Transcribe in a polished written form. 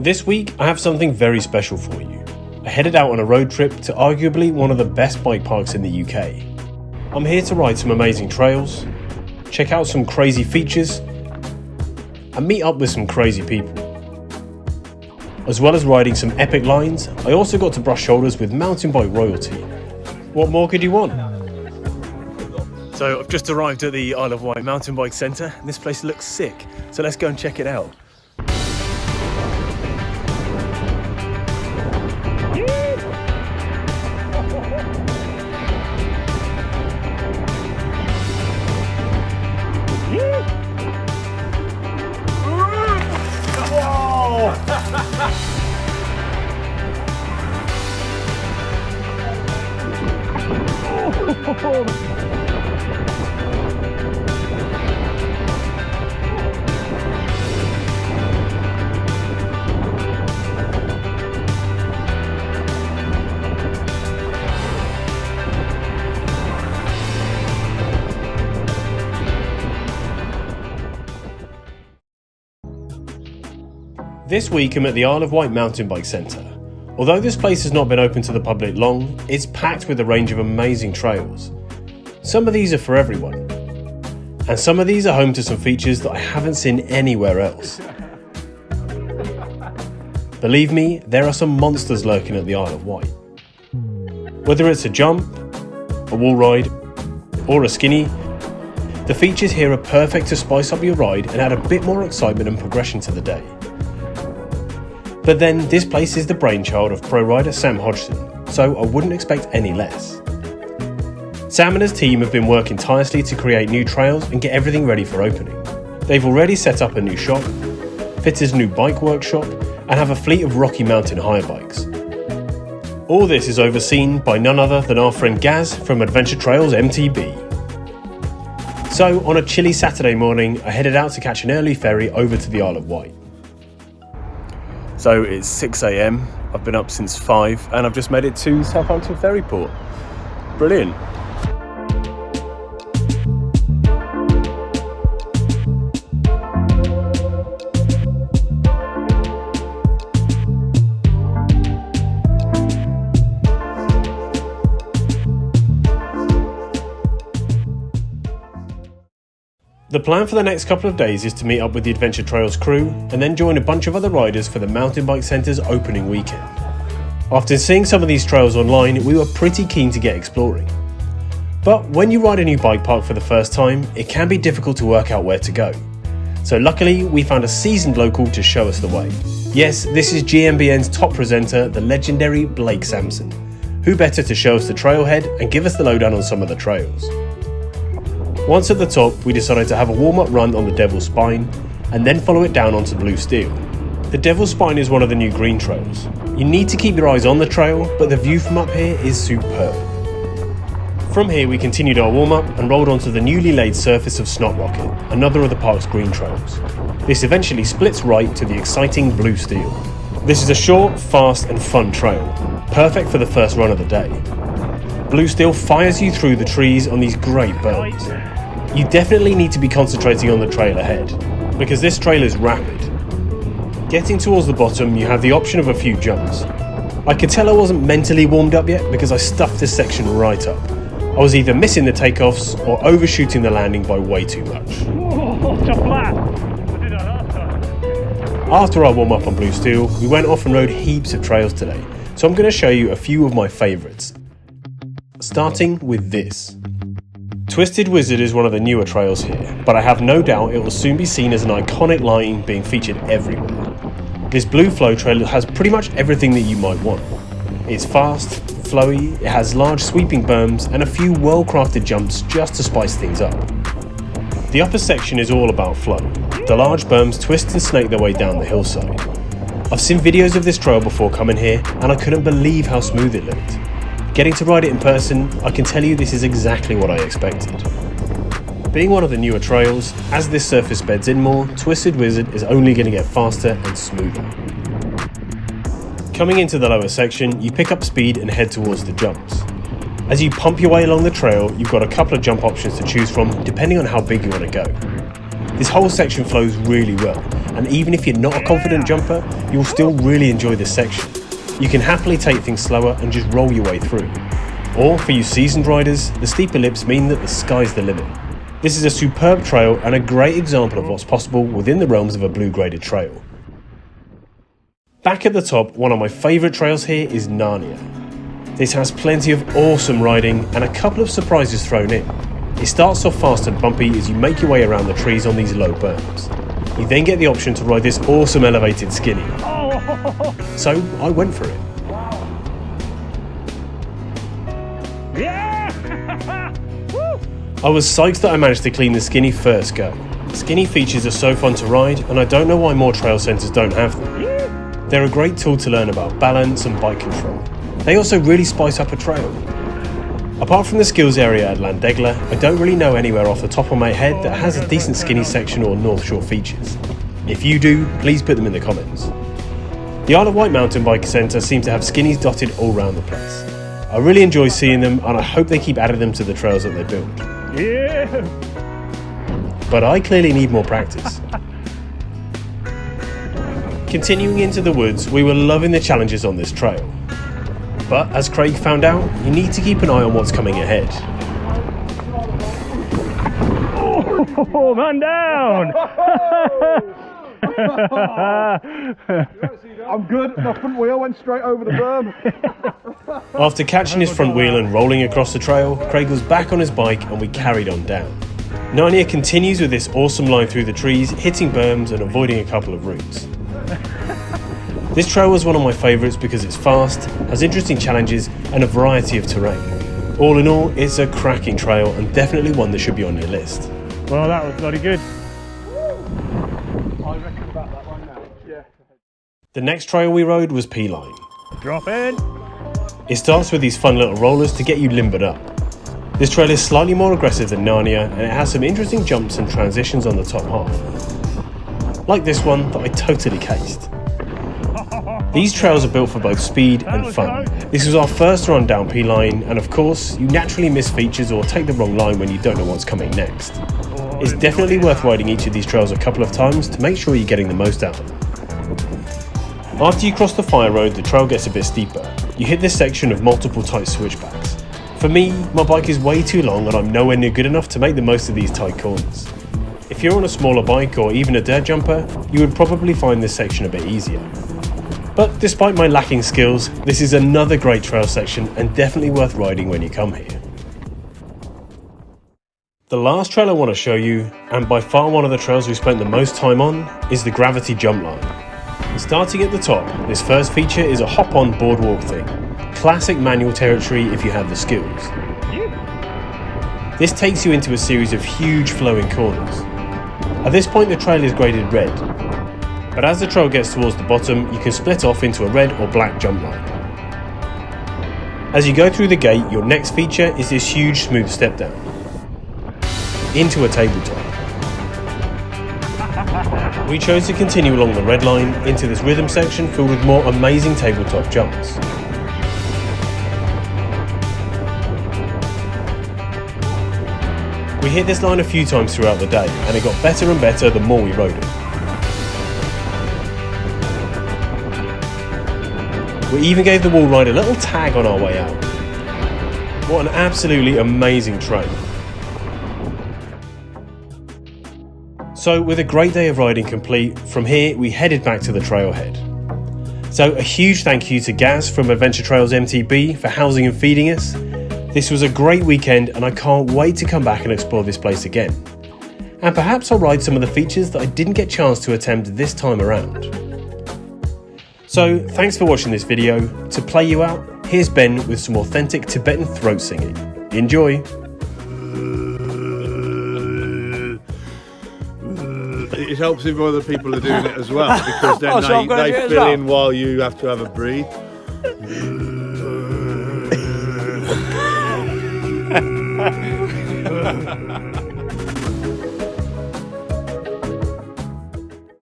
This week I have something very special for you. I headed out on a road trip to arguably one of the best bike parks in the UK. I'm here to ride some amazing trails, check out some crazy features, and meet up with some crazy people. As well as riding some epic lines, I also got to brush shoulders with mountain bike royalty. What more could you want? So I've just arrived at the Isle of Wight mountain bike centre, and this place looks sick, so let's go and check it out. This week I'm at the Isle of Wight Mountain Bike Centre. Although this place has not been open to the public long, it's packed with a range of amazing trails. Some of these are for everyone, and some of these are home to some features that I haven't seen anywhere else. Believe me, there are some monsters lurking at the Isle of Wight. Whether it's a jump, a wall ride, or a skinny, the features here are perfect to spice up your ride and add a bit more excitement and progression to the day. But then, this place is the brainchild of pro rider Sam Hodgson, so I wouldn't expect any less. Sam and his team have been working tirelessly to create new trails and get everything ready for opening. They've already set up a new shop, fitted a new bike workshop, and have a fleet of Rocky Mountain hire bikes. All this is overseen by none other than our friend Gaz from Adventure Trails MTB. So, on a chilly Saturday morning, I headed out to catch an early ferry over to the Isle of Wight. So it's 6 AM, I've been up since 5 and I've just made it to Southampton Ferry Port. Brilliant. The plan for the next couple of days is to meet up with the Adventure Trails crew and then join a bunch of other riders for the Mountain Bike Centre's opening weekend. After seeing some of these trails online, we were pretty keen to get exploring. But when you ride a new bike park for the first time, it can be difficult to work out where to go. So luckily, we found a seasoned local to show us the way. Yes, this is GMBN's top presenter, the legendary Blake Sampson. Who better to show us the trailhead and give us the lowdown on some of the trails. Once at the top, we decided to have a warm-up run on the Devil's Spine, and then follow it down onto Blue Steel. The Devil's Spine is one of the new green trails. You need to keep your eyes on the trail, but the view from up here is superb. From here we continued our warm-up and rolled onto the newly laid surface of Snot Rocket, another of the park's green trails. This eventually splits right to the exciting Blue Steel. This is a short, fast and fun trail, perfect for the first run of the day. Blue Steel fires you through the trees on these great berms. You definitely need to be concentrating on the trail ahead, because this trail is rapid. Getting towards the bottom, you have the option of a few jumps. I could tell I wasn't mentally warmed up yet because I stuffed this section right up. I was either missing the takeoffs or overshooting the landing by way too much. After our warm up on Blue Steel, we went off and rode heaps of trails today, so I'm going to show you a few of my favourites. Starting with this. Twisted Wizard is one of the newer trails here, but I have no doubt it will soon be seen as an iconic line being featured everywhere. This blue flow trail has pretty much everything that you might want. It's fast, flowy, it has large sweeping berms and a few well-crafted jumps just to spice things up. The upper section is all about flow. The large berms twist and snake their way down the hillside. I've seen videos of this trail before coming here and I couldn't believe how smooth it looked. Getting to ride it in person, I can tell you this is exactly what I expected. Being one of the newer trails, as this surface beds in more, Twisted Wizard is only going to get faster and smoother. Coming into the lower section, you pick up speed and head towards the jumps. As you pump your way along the trail, you've got a couple of jump options to choose from depending on how big you want to go. This whole section flows really well, and even if you're not a confident jumper, you'll still really enjoy this section. You can happily take things slower and just roll your way through. Or for you seasoned riders, the steeper lips mean that the sky's the limit. This is a superb trail and a great example of what's possible within the realms of a blue graded trail. Back at the top, one of my favourite trails here is Narnia. This has plenty of awesome riding and a couple of surprises thrown in. It starts off fast and bumpy as you make your way around the trees on these low berms. You then get the option to ride this awesome elevated skinny. So I went for it. Yeah! I was psyched that I managed to clean the skinny first go. Skinny features are so fun to ride, and I don't know why more trail centres don't have them. They're a great tool to learn about balance and bike control. They also really spice up a trail. Apart from the skills area at Llandegla, I don't really know anywhere off the top of my head that has a decent skinny section or North Shore features. If you do, please put them in the comments. The Isle of Wight Mountain Bike Centre seems to have skinnies dotted all around the place. I really enjoy seeing them, and I hope they keep adding them to the trails that they build. Yeah! But I clearly need more practice. Continuing into the woods, we were loving the challenges on this trail. But as Craig found out, you need to keep an eye on what's coming ahead. Oh, man down! I'm good, my front wheel went straight over the berm. After catching his front wheel and rolling across the trail, Craig was back on his bike and we carried on down. Narnia continues with this awesome line through the trees, hitting berms and avoiding a couple of roots. This trail was one of my favourites because it's fast, has interesting challenges and a variety of terrain. All in all, it's a cracking trail and definitely one that should be on your list. Well, that was bloody good. I reckon about that one now, yeah. The next trail we rode was P-Line. Drop in. It starts with these fun little rollers to get you limbered up. This trail is slightly more aggressive than Narnia and it has some interesting jumps and transitions on the top half. Like this one that I totally cased. These trails are built for both speed and fun. This was our first run down P-Line and of course you naturally miss features or take the wrong line when you don't know what's coming next. It's definitely worth riding each of these trails a couple of times to make sure you're getting the most out of them. After you cross the fire road, the trail gets a bit steeper. You hit this section of multiple tight switchbacks. For me, my bike is way too long and I'm nowhere near good enough to make the most of these tight corners. If you're on a smaller bike or even a dirt jumper, you would probably find this section a bit easier. But despite my lacking skills, this is another great trail section and definitely worth riding when you come here. The last trail I want to show you, and by far one of the trails we spent the most time on, is the Gravity Jump Line. Starting at the top, this first feature is a hop-on boardwalk thing. Classic manual territory if you have the skills. This takes you into a series of huge flowing corners. At this point the trail is graded red, but as the trail gets towards the bottom you can split off into a red or black jump line. As you go through the gate, your next feature is this huge smooth step down into a tabletop. We chose to continue along the red line into this rhythm section filled with more amazing tabletop jumps. We hit this line a few times throughout the day and it got better and better the more we rode it. We even gave the wall ride a little tag on our way out. What an absolutely amazing trail. So with a great day of riding complete, from here we headed back to the trailhead. So a huge thank you to Gaz from Adventure Trails MTB for housing and feeding us. This was a great weekend and I can't wait to come back and explore this place again. And perhaps I'll ride some of the features that I didn't get a chance to attempt this time around. So thanks for watching this video. To play you out, here's Ben with some authentic Tibetan throat singing. Enjoy! It helps if other people are doing it as well, because then they fill in while you have to have a breathe.